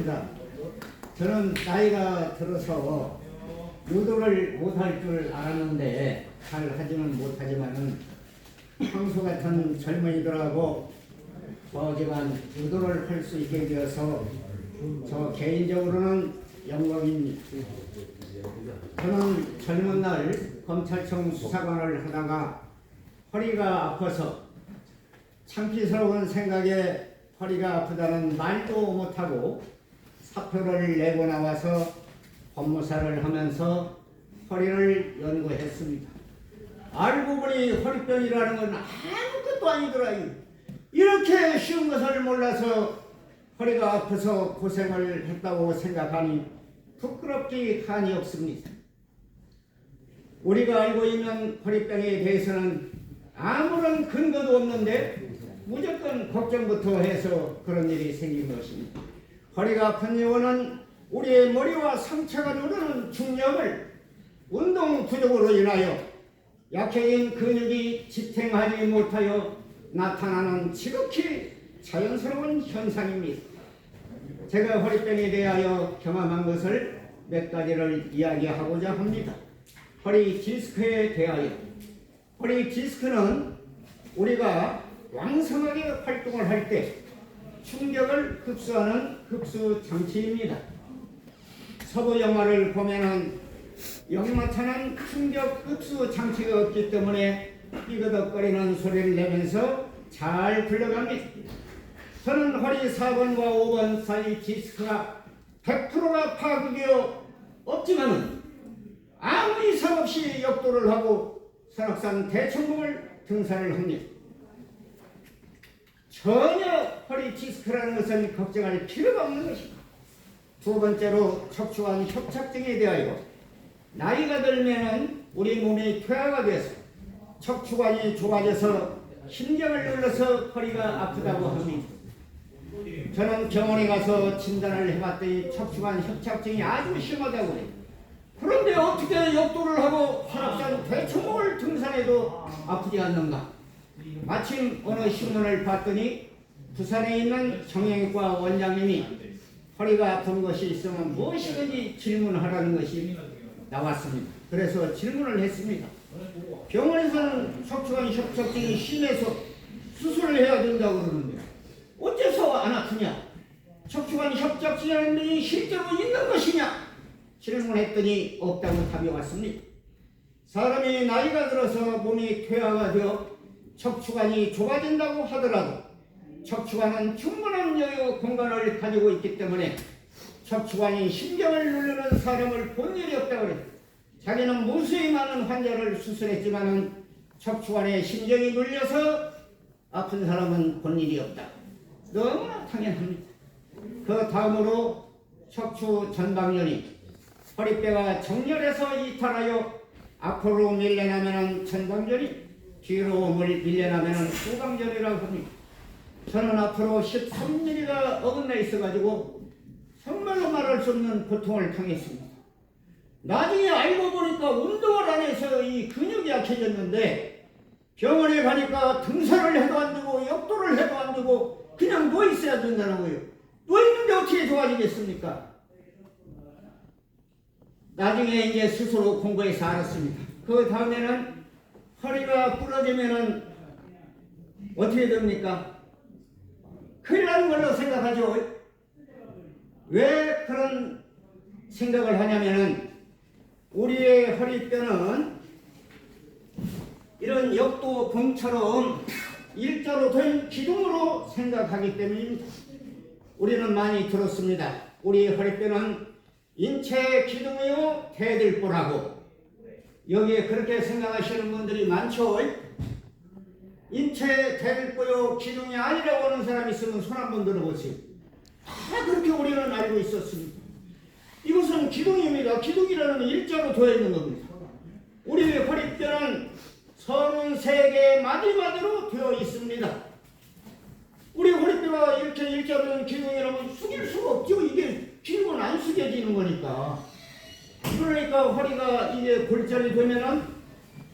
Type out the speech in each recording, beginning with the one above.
반갑습니다. 저는 나이가 들어서 유도를 못할 줄 알았는데 잘 하지는 못하지만은 평소 같은 젊은이들하고 저지만 유도를 할 수 있게 되어서 저 개인적으로는 영광입니다. 저는 젊은 날 검찰청 수사관을 하다가 허리가 아파서 창피스러운 생각에 허리가 아프다는 말도 못하고 사표를 내고 나와서 법무사를 하면서 허리를 연구했습니다. 알고 보니 허리병이라는 건 아무것도 아니더라요. 이렇게 쉬운 것을 몰라서 허리가 아파서 고생을 했다고 생각하니 부끄럽기 한이 없습니다. 우리가 알고 있는 허리병에 대해서는 아무런 근거도 없는데 무조건 걱정부터 해서 그런 일이 생긴 것입니다. 허리가 아픈 이유는 우리의 머리와 상체가 누르는 중력을 운동 부족으로 인하여 약해진 근육이 지탱하지 못하여 나타나는 지극히 자연스러운 현상입니다. 제가 허리병에 대하여 경험한 것을 몇 가지를 이야기하고자 합니다. 허리 디스크에 대하여. 허리 디스크는 우리가 왕성하게 활동을 할 때 충격을 흡수하는 흡수 장치입니다. 서부 영화를 보면은 역마찬한 충격 흡수 장치가 없기 때문에 삐그덕거리는 소리를 내면서 잘 굴러갑니다. 저는 허리 4번과 5번 사이 디스크가 100%가 파악되어 없지만은 아무 이상 없이 역도를 하고 설악산 대청봉을 등산을 합니다. 전혀 허리 디스크라는 것은 걱정할 필요가 없는 것입니다. 두 번째로 척추관 협착증에 대하여 나이가 들면 우리 몸이 퇴화가 돼서 척추관이 좁아져서 신경을 눌러서 허리가 아프다고 합니다. 저는 병원에 가서 진단을 해봤더니 척추관 협착증이 아주 심하다고 해요. 그런데 어떻게 역도를 하고 설악산 대청봉을 등산해도 아프지 않는가? 마침 어느 신문을 봤더니 부산에 있는 정형외과 원장님이 허리가 아픈 것이 있으면 무엇이든지 질문하라는 것이 나왔습니다. 그래서 질문을 했습니다. 병원에서는 척추관 협착증이 심해서 수술을 해야 된다고 그러는데 어째서 안 아프냐? 척추관 협착증이라는 병이 실제로 있는 것이냐? 질문했더니 없다고 답이 왔습니다. 사람이 나이가 들어서 몸이 퇴화가 되어 척추관이 좁아진다고 하더라도 척추관은 충분한 여유 공간을 가지고 있기 때문에 척추관이 신경을 누르는 사람을 본 일이 없다고 그래요. 자기는 무수히 많은 환자를 수술했지만은 척추관에 신경이 눌려서 아픈 사람은 본 일이 없다. 너무나 당연합니다. 그 다음으로 척추 전방연이 허리뼈가 정렬해서 이탈하여 앞으로 밀려나면 전방전이 뒤로 밀려나면 후방전이라고 합니다. 저는 앞으로 13mm가 어긋나 있어가지고 정말로 말할 수 없는 고통을 당했습니다. 나중에 알고 보니까 운동을 안 해서 이 근육이 약해졌는데 병원에 가니까 등산을 해도 안 되고 역도를 해도 안 되고 그냥 누워 있어야 된다는 거예요. 누워 있는데 어떻게 좋아지겠습니까? 나중에 이제 스스로 공부해서 알았습니다. 그 다음에는 허리가 부러지면은 어떻게 됩니까? 큰일 나는 걸로 생각하죠. 왜 그런 생각을 하냐면은 우리의 허리뼈는 이런 역도 봉처럼 일자로 된 기둥으로 생각하기 때문입니다. 우리는 많이 들었습니다. 우리 허리뼈는 인체의 기둥이요 대들보라고. 여기에 그렇게 생각하시는 분들이 많죠. 인체의 대들보요 기둥이 아니라고 하는 사람이 있으면 손 한번 들어보세요. 다 그렇게 우리는 알고 있었습니다. 이것은 기둥입니다. 기둥이라는 일자로 되어 있는 겁니다. 우리의 허리뼈는 33개의 마디마디로 되어 있습니다. 우리 허리뼈가 이렇게 일자로 된 기둥이라면 숙일 수가 없죠. 이게 길면 안 숙여지는 거니까. 그러니까 허리가 이제 골절이 되면은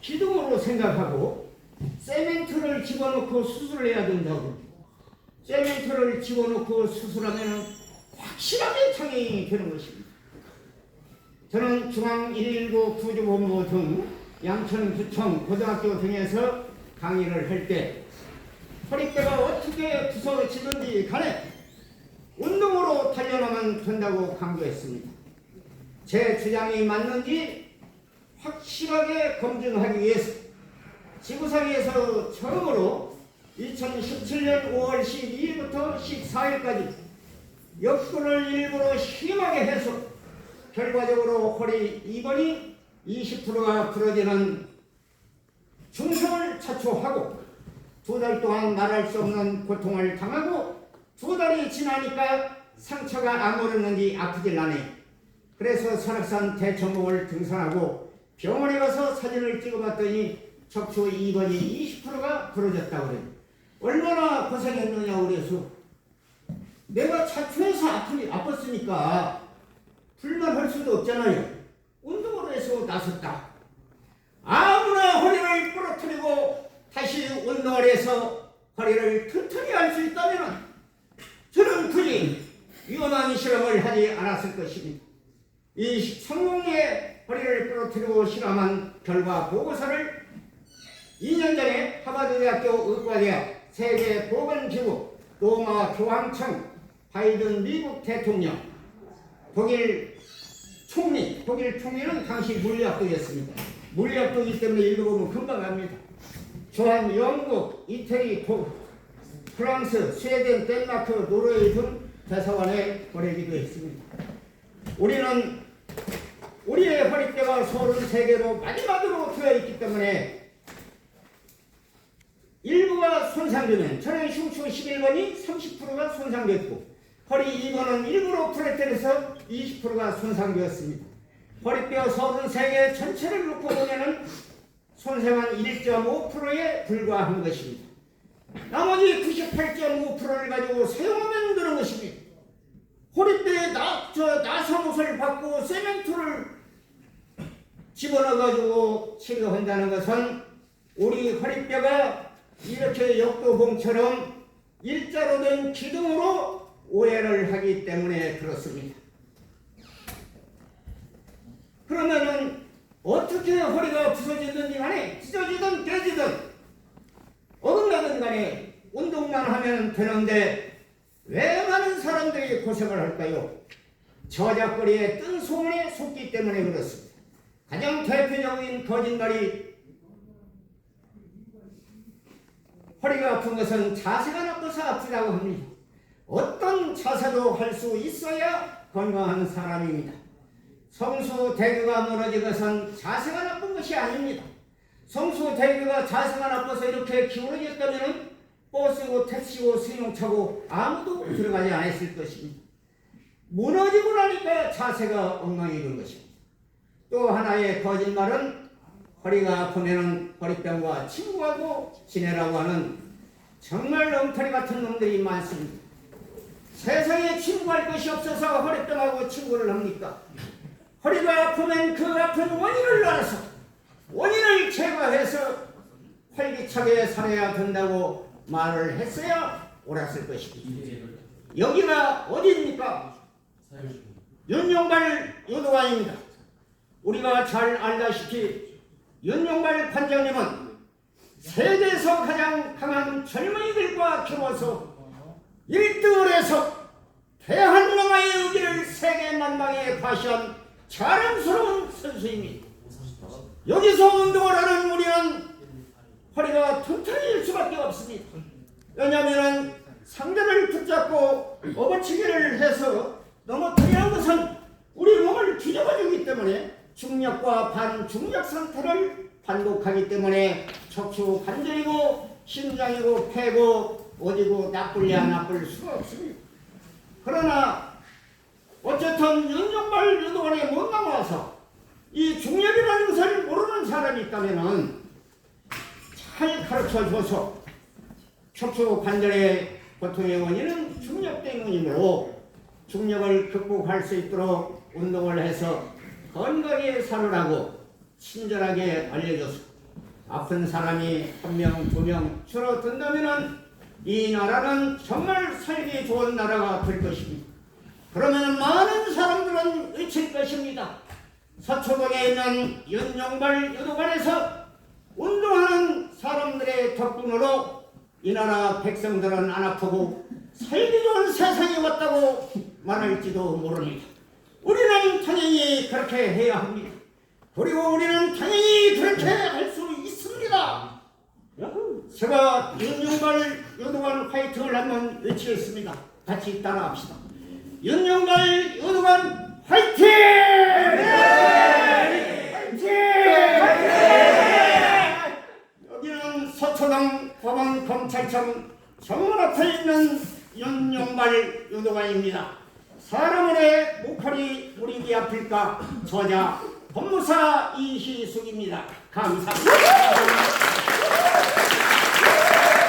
기둥으로 생각하고 세멘트를 집어넣고 수술을 해야 된다고. 세멘트를 집어넣고 수술하면은 확 확실하게 창이 되는 것입니다. 저는 중앙 119 구조본부 등 양천구청 고등학교 등에서 강의를 할 때 허리뼈가 어떻게 부서지든지 간에 운동으로 단련하면 된다고 강조했습니다. 제 주장이 맞는지 확실하게 검증하기 위해서 지구상에서 처음으로 2017년 5월 12일부터 14일까지 역군을 일부러 심하게 해서 결과적으로 허리 이번이 20%가 부러지는 중성을 자초하고 2달 동안 말할 수 없는 고통을 당하고 2달이 지나니까 상처가 아물었는지 아프질 않아요. 그래서 설악산 대청봉을 등산하고 병원에 가서 사진을 찍어봤더니 척추 2번이 20%가 부러졌다고 그래요. 얼마나 고생했느냐고 그래서 내가 자초해서 아팠으니까 불만할 수도 없잖아요. 운동을 해서 나섰다. 아무나 허리를 부러뜨리고 다시 운동을 해서 허리를 튼튼히 할 수 있다면 저는 그리 위험한 실험을 하지 않았을 것입니다. 이 성공의 허리를 부러뜨리고 실험한 결과 보고서를 2년 전에 하버드대학교 의과대학 세계보건기구 로마 교황청 바이든 미국 대통령 독일 총리는 당시 물리학도였습니다. 물리학도이기 때문에 읽어보면 금방 갑니다. 조한 영국, 이태리, 프랑스, 스웨덴, 덴마크, 노르웨이 등 대사관에 보내기도 했습니다. 우리는 우리의 허리뼈가 33개로 마지막으로 되어 있기 때문에 일부가 손상되면 저는 흉추 11번이 30%가 손상됐고 허리 2번은 일부러 프레텔에서 20%가 손상되었습니다. 허리뼈 33개 전체를 놓고 보면 손상은 1.5%에 불과한 것입니다. 나머지 98.5%를 가지고 사용하면 되는 것입니다. 허리뼈에 나사못을 받고 세멘트를 집어넣어가지고 치료한다는 것은 우리 허리뼈가 이렇게 역도봉처럼 일자로 된 기둥으로 오해를 하기 때문에 그렇습니다. 그러면은 어떻게 허리가 부서지든지 간에 찢어지든 깨지든 어긋나든 간에 운동만 하면 되는데 왜 많은 사람들이 고생을 할까요? 저작거리에 뜬 소문에 속기 때문에 그렇습니다. 가장 대표적인 거짓말이 허리가 아픈 것은 자세가 나빠서 아프다고 합니다. 어떤 자세도 할 수 있어야 건강한 사람입니다. 성수대교가 무너진 것은 자세가 나쁜 것이 아닙니다. 성수대교가 자세가 나빠서 이렇게 기울어졌다면 버스고 택시고 승용차고 아무도 들어가지 않았을 것입니다. 무너지고 나니까 자세가 엉망이 된 것입니다. 또 하나의 거짓말은 허리가 아프면 허리병과 친구하고 지내라고 하는 정말 엉터리 같은 놈들이 많습니다. 세상에 친구할 것이 없어서 허리병하고 친구를 합니까? 허리가 아프면 그 아픈 원인을 알아서 원인을 제거해서 활기차게 살아야 된다고 말을 했어야 옳았을 것입니다. 여기가 어디입니까? 윤용발 요도관입니다. 우리가 잘 알다시피 윤용발 관장님은 세계에서 가장 강한 젊은이들과 겨워서 1등을 해서 대한민국의 의기를 세계 만방에 과시한 자랑스러운 선수입니다. 여기서 운동을 하는 우리는 허리가 튼튼해질 수밖에 없습니다. 왜냐하면 상대를 붙잡고 업어치기를 해서 넘어뜨리는 것은 우리 몸을 뒤집어주기 때문에 중력과 반중력 상태를 반복하기 때문에 척추 관절이고 심장이고 폐고 어디고 나쁠 수가 없습니다. 그러나 어쨌든 윤용발 유도원에 못 나와서 이 중력이라는 것을 모르는 사람이 있다면 잘 가르쳐줘서 척추 관절의 고통의 원인은 중력 때문이므로 중력을 극복할 수 있도록 운동을 해서 건강하게 살으라고 친절하게 알려줘서 아픈 사람이 1명, 2명 줄어든다면 이 나라는 정말 살기 좋은 나라가 될 것입니다. 그러면 많은 사람들은 외칠 것입니다. 서초동에 있는 윤용발 유도관에서 운동하는 사람들의 덕분으로 이 나라 백성들은 안 아프고 살기 좋은 세상이 왔다고 말할지도 모릅니다. 우리는 당연히 그렇게 해야 합니다. 그리고 우리는 당연히 그렇게 할 수 있습니다. 제가 윤용발 유도관 화이팅을 한번 외치겠습니다. 같이 따라합시다. 윤용발 유도관 화이팅! 화이팅! 여기는 서초동 법원검찰청 정문 앞에 있는 윤용발 유도관입니다. 사람의 목소리 우리 귀 아플까? 저자 법무사 이희숙입니다. 감사합니다.